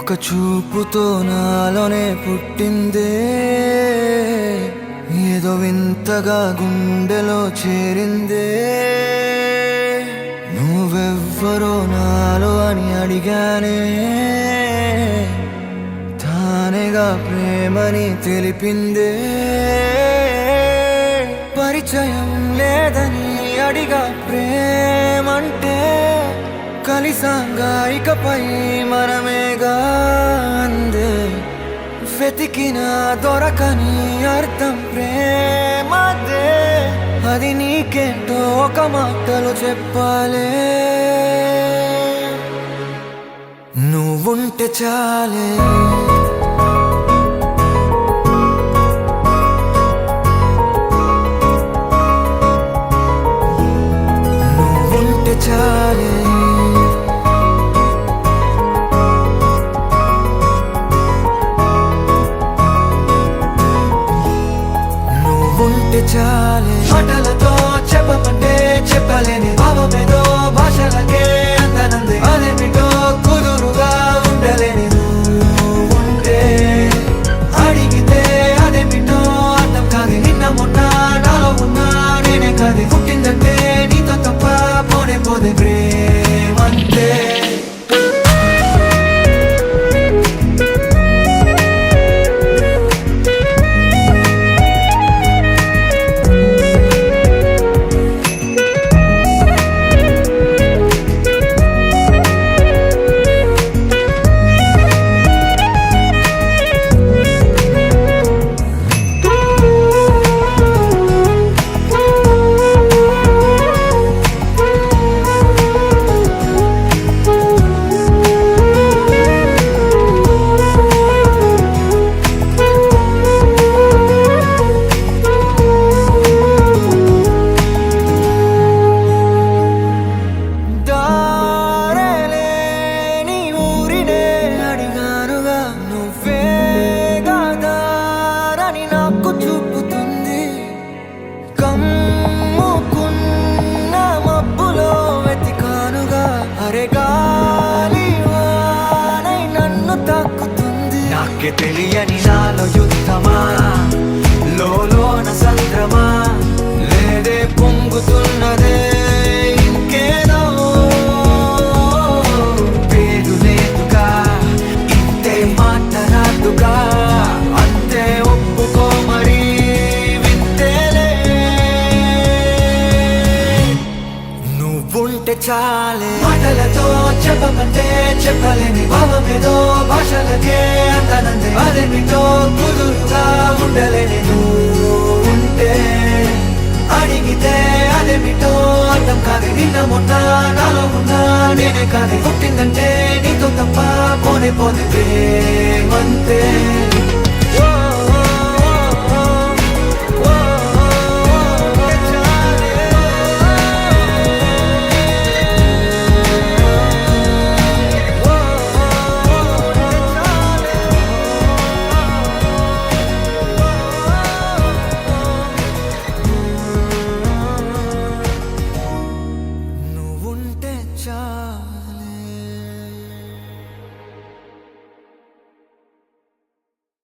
ఒక చూపుతో నాలోనే పుట్టిందే, ఏదో వింతగా గుండెలో చేరిందే. నువ్వెవ్వరో నాలో అని అడిగానే, తానేగా ప్రేమని తెలిపిందే. పరిచయం లేదని అడిగా ప్రేమంటే, కలిసాంగా ఇకపై మనమేగా అందే. వెతికినా దొరకని అర్థం ప్రేమదే, అది నీకేంటో ఒక మాటలో చెప్పాలే. నువ్వుంటే చాలే, నువ్వుంటే చాలే. చాలే మాటలతో చెప్పమంటే చెప్పలేని భావమేదో భాషలకే అందనంది. అదేమిటో కుదురుగా ఉండలేని నువ్వుంటే, అడిగితే అదేమిటో అర్థం కాదు. నిన్న మొన్న నాలో ఉన్నా నేనే కాదు. పుట్టిందంటే నీతో తప్ప పోనే పోదే ప్రేమంతే. నాకే తెలియని నాలో యుద్ధమా, లోన సంద్రమా, లేదే పొంగుతున్నదే ఇంకేదో. పేరు లేదుగా, ఇంతే మాట రాదుగా, అంతే ఒప్పుకో మరి వింతేలే. నువ్వుంటే చాలే మాటలతో చెప్పమంటే చెప్పలేని భావమేదో భాషలకే అందనంది. అదేమిటో కుదురుగా ఉండలేని నువ్వుంటే, అడిగితే అదేమిటో అర్థం కాదు. నిన్న మొన్న నాలో ఉన్నా నేనే కాదు. పుట్టిందంటే నీతో తప్ప పోనే పోతే ప్రేమంతే.